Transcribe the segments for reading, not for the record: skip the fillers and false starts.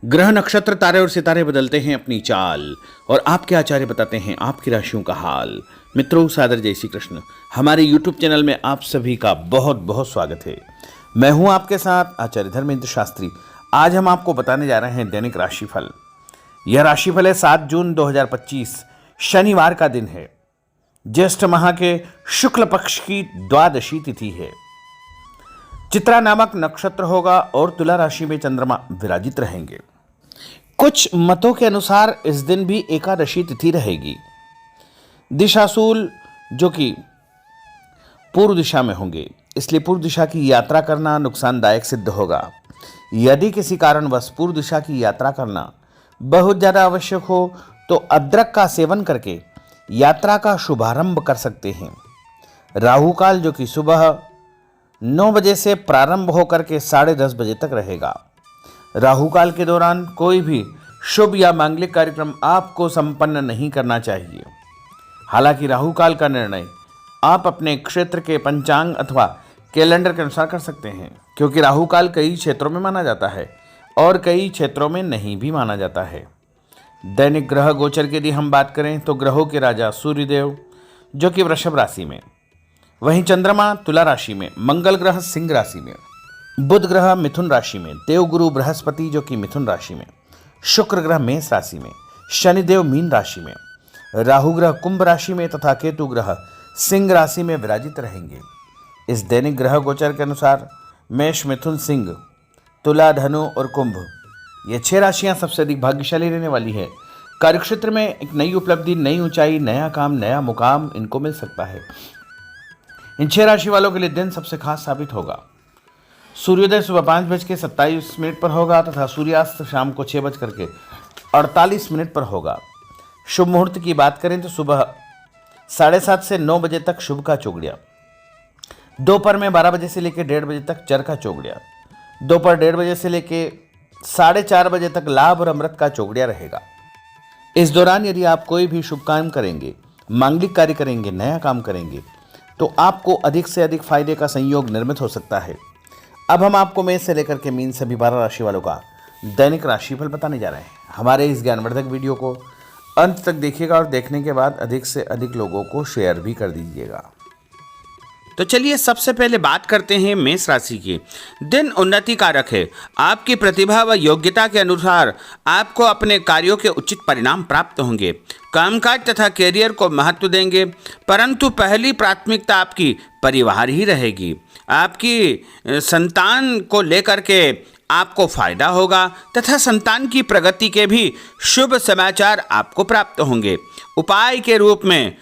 ग्रह नक्षत्र तारे और सितारे बदलते हैं अपनी चाल और आपके आचार्य बताते हैं आपकी राशियों का हाल। मित्रों, सादर जय श्री कृष्ण। हमारे YouTube चैनल में आप सभी का बहुत बहुत स्वागत है। मैं हूं आपके साथ आचार्य धर्मेंद्र शास्त्री। आज हम आपको बताने जा रहे हैं दैनिक राशिफल। यह राशिफल है 7 जून 2025 शनिवार का दिन है। ज्येष्ठ माह के शुक्ल पक्ष की द्वादशी तिथि है। चित्रा नामक नक्षत्र होगा और तुला राशि में चंद्रमा विराजित रहेंगे। कुछ मतों के अनुसार इस दिन भी एकादशी तिथि रहेगी। दिशाशूल जो कि पूर्व दिशा में होंगे, इसलिए पूर्व दिशा की यात्रा करना नुकसानदायक सिद्ध होगा। यदि किसी कारणवश पूर्व दिशा की यात्रा करना बहुत ज़्यादा आवश्यक हो तो अदरक का सेवन करके यात्रा का शुभारंभ कर सकते हैं। राहु काल जो कि सुबह 9 बजे से प्रारंभ होकर के 10:30 बजे तक रहेगा। राहु काल के दौरान कोई भी शुभ या मांगलिक कार्यक्रम आपको संपन्न नहीं करना चाहिए। हालांकि राहु काल का निर्णय आप अपने क्षेत्र के पंचांग अथवा कैलेंडर के अनुसार कर सकते हैं, क्योंकि राहु काल कई क्षेत्रों में माना जाता है और कई क्षेत्रों में नहीं भी माना जाता है। दैनिक ग्रह गोचर की यदि हम बात करें तो ग्रहों के राजा सूर्यदेव जो कि वृषभ राशि में, वहीं चंद्रमा तुला राशि में, मंगल ग्रह सिंह राशि में, बुध ग्रह मिथुन राशि में, देवगुरु बृहस्पति जो कि मिथुन राशि में, शुक्र ग्रह मेष राशि में, शनिदेव मीन राशि में, राहु ग्रह कुंभ राशि में तथा केतु ग्रह सिंह राशि में विराजित रहेंगे। इस दैनिक ग्रह गोचर के अनुसार मेष, मिथुन, सिंह, तुला, धनु और कुंभ, ये 6 राशियां सबसे अधिक भाग्यशाली रहने वाली है। कार्यक्षेत्र में एक नई उपलब्धि, नई ऊंचाई, नया काम, नया मुकाम इनको मिल सकता है। इन 6 राशि वालों के लिए दिन सबसे खास साबित होगा। सूर्योदय सुबह 5:27 पर होगा तथा सूर्यास्त शाम को 6:48 पर होगा। शुभ मुहूर्त की बात करें तो सुबह 7:30 से 9 बजे तक शुभ का चौगड़िया, दोपहर में 12 बजे से लेकर 1:30 बजे तक चर का चौगड़िया, दोपहर 1:30 बजे से लेकर 4:30 बजे तक लाभ और अमृत का चौगड़िया रहेगा। इस दौरान यदि आप कोई भी शुभ काम करेंगे, मांगलिक कार्य करेंगे, नया काम करेंगे तो आपको अधिक से अधिक फायदे का संयोग निर्मित हो सकता है। अब हम आपको मेष से लेकर के मीन सभी 12 राशि वालों का दैनिक राशिफल बताने जा रहे हैं। हमारे इस ज्ञानवर्धक वीडियो को अंत तक देखिएगा और देखने के बाद अधिक से अधिक लोगों को शेयर भी कर दीजिएगा। तो चलिए सबसे पहले बात करते हैं मेष राशि की। दिन उन्नति कारक है। आपकी प्रतिभा व योग्यता के अनुसार आपको अपने कार्यों के उचित परिणाम प्राप्त होंगे। कामकाज तथा कैरियर को महत्व देंगे, परंतु पहली प्राथमिकता आपकी परिवार ही रहेगी। आपकी संतान को लेकर के आपको फायदा होगा तथा संतान की प्रगति के भी शुभ समाचार आपको प्राप्त होंगे। उपाय के रूप में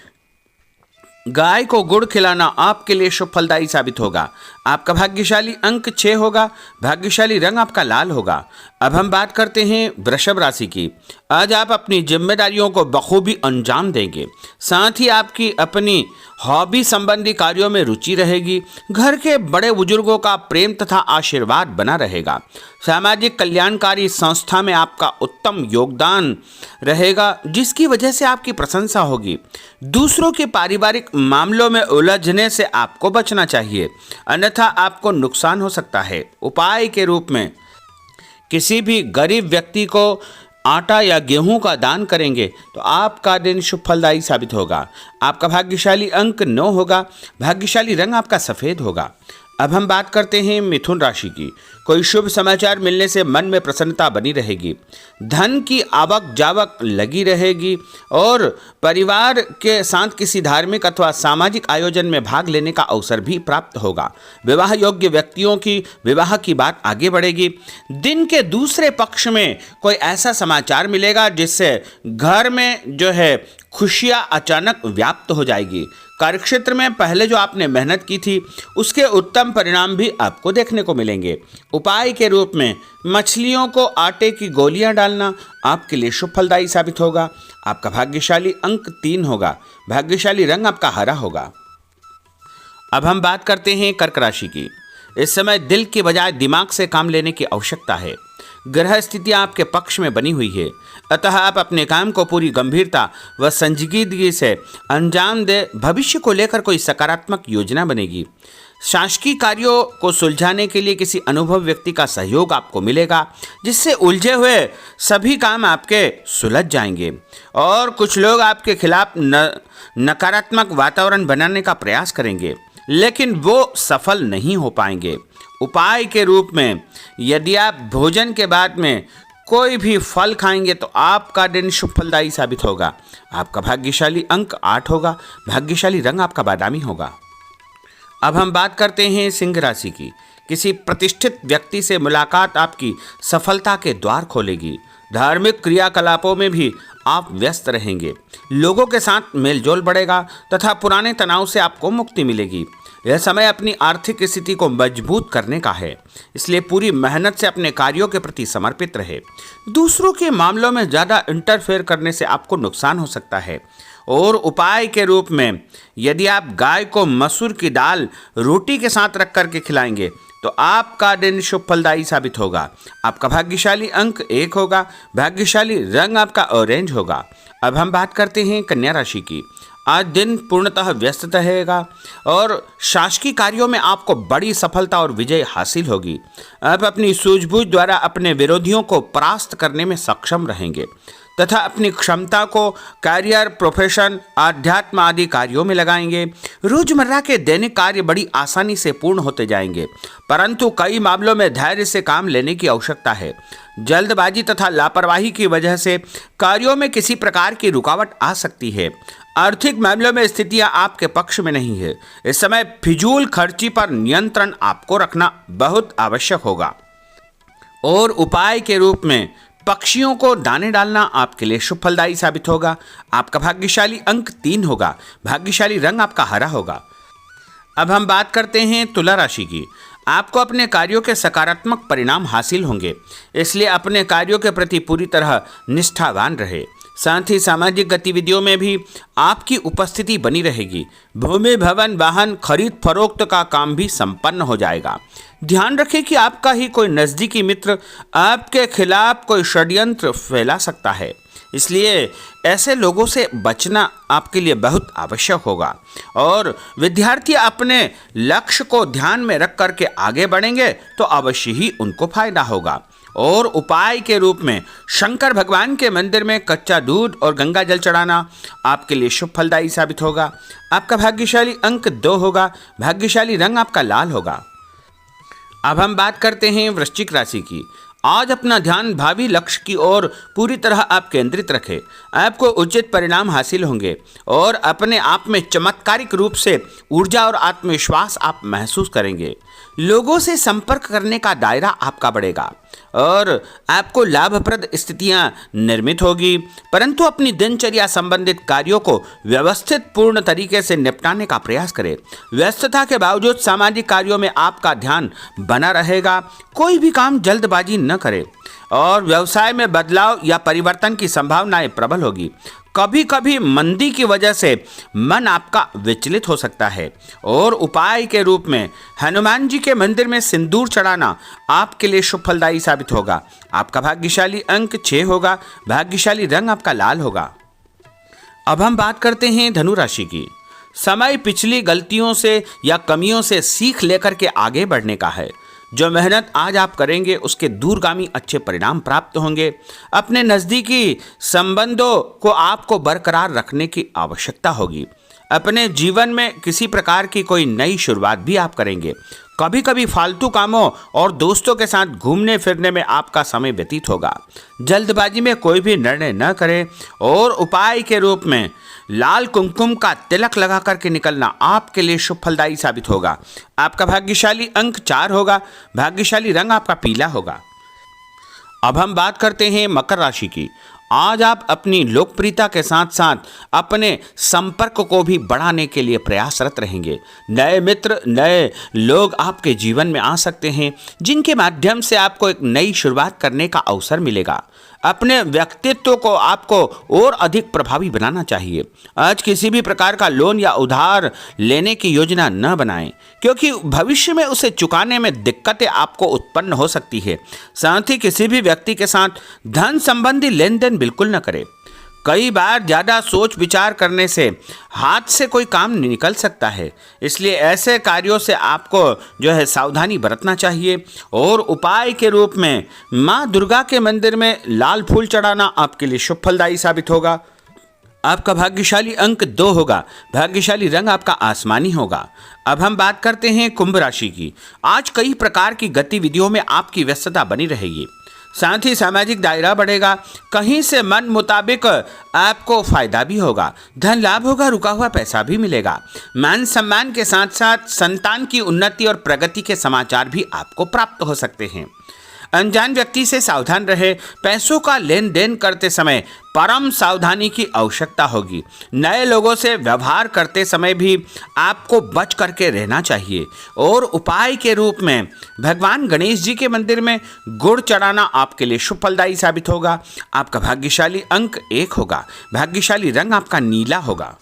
गाय को गुड़ खिलाना आपके लिए शुभ फलदायी साबित होगा। आपका भाग्यशाली अंक 6 होगा। भाग्यशाली रंग आपका लाल होगा। अब हम बात करते हैं वृषभ राशि की। आज आप अपनी जिम्मेदारियों को बखूबी अंजाम देंगे। साथ ही आपकी अपनी हॉबी संबंधी कार्यों में रुचि रहेगी। घर के बड़े बुजुर्गों का प्रेम तथा आशीर्वाद बना रहेगा। सामाजिक कल्याणकारी संस्था में आपका उत्तम योगदान रहेगा, जिसकी वजह से आपकी प्रशंसा होगी। दूसरों के पारिवारिक मामलों में उलझने से आपको बचना चाहिए, अन्यथा आपको नुकसान हो सकता है। उपाय के रूप में किसी भी गरीब व्यक्ति को आटा या गेहूं का दान करेंगे तो आपका दिन शुभ फलदायी साबित होगा। आपका भाग्यशाली अंक 9 होगा। भाग्यशाली रंग आपका सफ़ेद होगा। अब हम बात करते हैं मिथुन राशि की। कोई शुभ समाचार मिलने से मन में प्रसन्नता बनी रहेगी। धन की आवक जावक लगी रहेगी और परिवार के साथ किसी धार्मिक अथवा सामाजिक आयोजन में भाग लेने का अवसर भी प्राप्त होगा। विवाह योग्य व्यक्तियों की विवाह की बात आगे बढ़ेगी। दिन के दूसरे पक्ष में कोई ऐसा समाचार मिलेगा जिससे घर में जो है खुशियाँ अचानक व्याप्त हो जाएगी। कार्यक्षेत्र में पहले जो आपने मेहनत की थी उसके उत्तम परिणाम भी आपको देखने को मिलेंगे। उपाय के रूप में मछलियों को आटे की गोलियां डालना आपके लिए शुभ फलदायी साबित होगा। आपका भाग्यशाली अंक 3 होगा। भाग्यशाली रंग आपका हरा होगा। अब हम बात करते हैं कर्क राशि की। इस समय दिल की बजाय दिमाग से काम लेने की आवश्यकता है। ग्रह स्थितियाँ आपके पक्ष में बनी हुई है, अतः आप अपने काम को पूरी गंभीरता व संजीदगी से अंजाम दे। भविष्य को लेकर कोई सकारात्मक योजना बनेगी। शासकीय कार्यों को सुलझाने के लिए किसी अनुभवी व्यक्ति का सहयोग आपको मिलेगा, जिससे उलझे हुए सभी काम आपके सुलझ जाएंगे। और कुछ लोग आपके खिलाफ नकारात्मक वातावरण बनाने का प्रयास करेंगे, लेकिन वो सफल नहीं हो पाएंगे। उपाय के रूप में यदि आप भोजन के बाद में कोई भी फल खाएंगे तो आपका दिन शुभ फलदायी साबित होगा। आपका भाग्यशाली अंक 8 होगा। भाग्यशाली रंग आपका बादामी होगा। अब हम बात करते हैं सिंह राशि की। किसी प्रतिष्ठित व्यक्ति से मुलाकात आपकी सफलता के द्वार खोलेगी। धार्मिक क्रियाकलापों में भी आप व्यस्त रहेंगे। लोगों के साथ मेलजोल बढ़ेगा तथा पुराने तनाव से आपको मुक्ति मिलेगी। यह समय अपनी आर्थिक स्थिति को मजबूत करने का है, इसलिए पूरी मेहनत से अपने कार्यों के प्रति समर्पित रहे। दूसरों के मामलों में ज़्यादा इंटरफेयर करने से आपको नुकसान हो सकता है। और उपाय के रूप में यदि आप गाय को मसूर की दाल रोटी के साथ रख करके खिलाएंगे तो आपका दिन शुभ फलदायी साबित होगा। आपका भाग्यशाली अंक 1 होगा। भाग्यशाली रंग आपका ऑरेंज होगा। अब हम बात करते हैं कन्या राशि की। आज दिन पूर्णतः व्यस्त रहेगा और शासकीय कार्यों में आपको बड़ी सफलता और विजय हासिल होगी। आप अपनी सूझबूझ द्वारा अपने विरोधियों को परास्त करने में सक्षम रहेंगे तथा अपनी क्षमता को करियर, प्रोफेशन, आध्यात्म आदि कार्यों में लगाएंगे। रोजमर्रा के दैनिक कार्य बड़ी आसानी से पूर्ण होते जाएंगे, परंतु कई मामलों में धैर्य से काम लेने की आवश्यकता है। जल्दबाजी तथा लापरवाही की वजह से कार्यों में किसी प्रकार की रुकावट आ सकती है। आर्थिक मामलों में स्थितियां आपके पक्ष में नहीं है। इस समय फिजूल खर्ची पर नियंत्रण आपको रखना बहुत आवश्यक होगा। और उपाय के रूप में पक्षियों को दाने डालना आपके लिए शुभ फलदायी साबित होगा। आपका भाग्यशाली अंक 3 होगा। भाग्यशाली रंग आपका हरा होगा। अब हम बात करते हैं तुला राशि की। आपको अपने कार्यों के सकारात्मक परिणाम हासिल होंगे, इसलिए अपने कार्यों के प्रति पूरी तरह निष्ठावान रहे। साथ ही सामाजिक गतिविधियों में भी आपकी उपस्थिति बनी रहेगी। भूमि, भवन, वाहन खरीद फरोख्त का काम भी संपन्न हो जाएगा। ध्यान रखें कि आपका ही कोई नज़दीकी मित्र आपके खिलाफ कोई षड्यंत्र फैला सकता है, इसलिए ऐसे लोगों से बचना आपके लिए बहुत आवश्यक होगा। और विद्यार्थी अपने लक्ष्य को ध्यान में रख करके आगे बढ़ेंगे तो अवश्य ही उनको फायदा होगा। और उपाय के रूप में शंकर भगवान के मंदिर में कच्चा दूध और गंगा जल चढ़ाना आपके लिए शुभ फलदायी साबित होगा। आपका भाग्यशाली अंक 2 होगा। भाग्यशाली रंग आपका लाल होगा। अब हम बात करते हैं वृश्चिक राशि की। आज अपना ध्यान भावी लक्ष्य की ओर पूरी तरह आप केंद्रित रखें। आपको उचित परिणाम हासिल होंगे और अपने आप में चमत्कारिक रूप से ऊर्जा और आत्मविश्वास आप महसूस करेंगे। लोगों से संपर्क करने का दायरा आपका बढ़ेगा और आपको लाभप्रद स्थितियां निर्मित होगी, परंतु अपनी दिनचर्या संबंधित कार्यों को व्यवस्थित पूर्ण तरीके से निपटाने का प्रयास करें। व्यस्तता के बावजूद सामाजिक कार्यों में आपका ध्यान बना रहेगा। कोई भी काम जल्दबाजी न करें और व्यवसाय में बदलाव या परिवर्तन की संभावनाएं प्रबल होगी। कभी कभी मंदी की वजह से मन आपका विचलित हो सकता है। और उपाय के रूप में हनुमान जी के मंदिर में सिंदूर चढ़ाना आपके लिए शुभ फलदायी साबित होगा। आपका भाग्यशाली अंक 6 होगा। भाग्यशाली रंग आपका लाल होगा। अब हम बात करते हैं धनु राशि की। समय पिछली गलतियों से या कमियों से सीख लेकर के आगे बढ़ने का है। जो मेहनत आज आप करेंगे उसके दूरगामी अच्छे परिणाम प्राप्त होंगे। अपने नज़दीकी संबंधों को आपको बरकरार रखने की आवश्यकता होगी। अपने जीवन में किसी प्रकार की कोई नई शुरुआत भी आप करेंगे। कभी कभी फालतू कामों और दोस्तों के साथ घूमने फिरने में आपका समय व्यतीत होगा। जल्दबाजी में कोई भी निर्णय न करें। और उपाय के रूप में लाल कुमकुम का तिलक लगा करके निकलना आपके लिए शुभ फलदायी साबित होगा। आपका भाग्यशाली अंक 4 होगा। भाग्यशाली रंग आपका पीला होगा। अब हम बात करते हैं मकर राशि की। आज आप अपनी लोकप्रियता के साथ साथ अपने संपर्क को भी बढ़ाने के लिए प्रयासरत रहेंगे। नए मित्र, नए लोग आपके जीवन में आ सकते हैं, जिनके माध्यम से आपको एक नई शुरुआत करने का अवसर मिलेगा। अपने व्यक्तित्व को आपको और अधिक प्रभावी बनाना चाहिए। आज किसी भी प्रकार का लोन या उधार लेने की योजना न बनाएं, क्योंकि भविष्य में उसे चुकाने में दिक्कतें आपको उत्पन्न हो सकती है। साथ ही किसी भी व्यक्ति के साथ धन संबंधी लेन देन बिल्कुल न करें। कई बार ज़्यादा सोच विचार करने से हाथ से कोई काम नहीं निकल सकता है, इसलिए ऐसे कार्यों से आपको जो है सावधानी बरतना चाहिए। और उपाय के रूप में माँ दुर्गा के मंदिर में लाल फूल चढ़ाना आपके लिए शुभ फलदायी साबित होगा। आपका भाग्यशाली अंक 2 होगा। भाग्यशाली रंग आपका आसमानी होगा। अब हम बात करते हैं कुंभ राशि की। आज कई प्रकार की गतिविधियों में आपकी व्यस्तता बनी रहेगी, साथ ही सामाजिक दायरा बढ़ेगा। कहीं से मन मुताबिक आपको फायदा भी होगा, धन लाभ होगा, रुका हुआ पैसा भी मिलेगा। मान सम्मान के साथ साथ संतान की उन्नति और प्रगति के समाचार भी आपको प्राप्त हो सकते हैं। अनजान व्यक्ति से सावधान रहे। पैसों का लेन देन करते समय परम सावधानी की आवश्यकता होगी। नए लोगों से व्यवहार करते समय भी आपको बच करके रहना चाहिए। और उपाय के रूप में भगवान गणेश जी के मंदिर में गुड़ चढ़ाना आपके लिए शुभ फलदायी साबित होगा। आपका भाग्यशाली अंक 1 होगा। भाग्यशाली रंग आपका नीला होगा।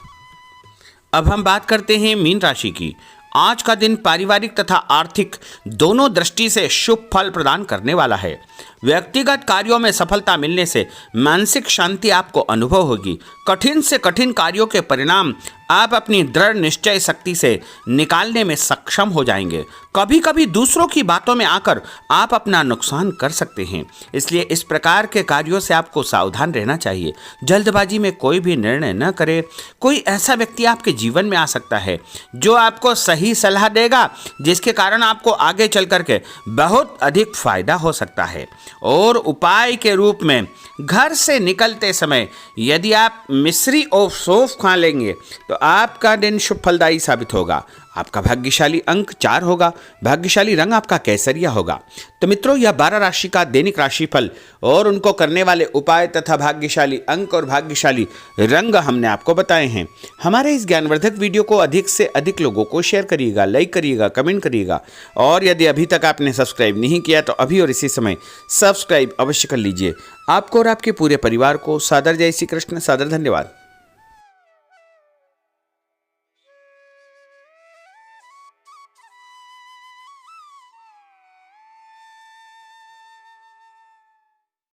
अब हम बात करते हैं मीन राशि की। आज का दिन पारिवारिक तथा आर्थिक दोनों दृष्टि से शुभ फल प्रदान करने वाला है। व्यक्तिगत कार्यों में सफलता मिलने से मानसिक शांति आपको अनुभव होगी। कठिन से कठिन कार्यों के परिणाम आप अपनी दृढ़ निश्चय शक्ति से निकालने में सक्षम हो जाएंगे। कभी कभी दूसरों की बातों में आकर आप अपना नुकसान कर सकते हैं, इसलिए इस प्रकार के कार्यों से आपको सावधान रहना चाहिए। जल्दबाजी में कोई भी निर्णय न करें। कोई ऐसा व्यक्ति आपके जीवन में आ सकता है जो आपको सही सलाह देगा, जिसके कारण आपको आगे चल करके बहुत अधिक फायदा हो सकता है। और उपाय के रूप में घर से निकलते समय यदि आप मिश्री और सौंफ खा लेंगे तो आपका दिन शुभ फलदायी साबित होगा। आपका भाग्यशाली अंक 4 होगा। भाग्यशाली रंग आपका केसरिया होगा। तो मित्रों, यह 12 राशि का दैनिक राशिफल और उनको करने वाले उपाय तथा भाग्यशाली अंक और भाग्यशाली रंग हमने आपको बताए हैं। हमारे इस ज्ञानवर्धक वीडियो को अधिक से अधिक लोगों को शेयर करिएगा, लाइक करिएगा, कमेंट करिएगा। और यदि अभी तक आपने सब्सक्राइब नहीं किया तो अभी और इसी समय सब्सक्राइब अवश्य कर लीजिए। आपको और आपके पूरे परिवार को सादर जय श्री कृष्ण, सादर धन्यवाद।